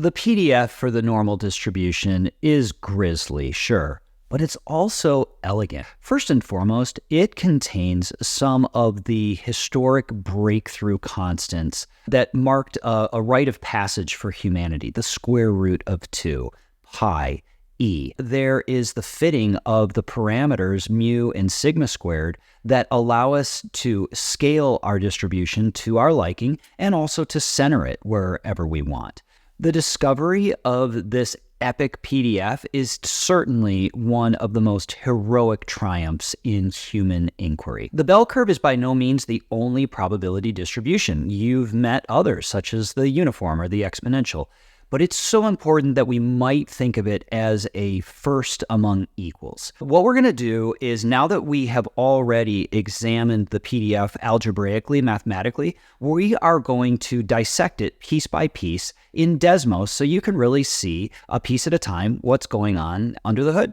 The PDF for the normal distribution is grisly, sure, but it's also elegant. First and foremost, it contains some of the historic breakthrough constants that marked a rite of passage for humanity, the square root of 2, pi, e. There is the fitting of the parameters mu and sigma squared that allow us to scale our distribution to our liking and also to center it wherever we want. The discovery of this epic PDF is certainly one of the most heroic triumphs in human inquiry. The bell curve is by no means the only probability distribution. You've met others, such as the uniform or the exponential. But it's so important that we might think of it as a first among equals. What we're going to do is, now that we have already examined the PDF algebraically, mathematically, we are going to dissect it piece by piece in Desmos so you can really see, a piece at a time, what's going on under the hood.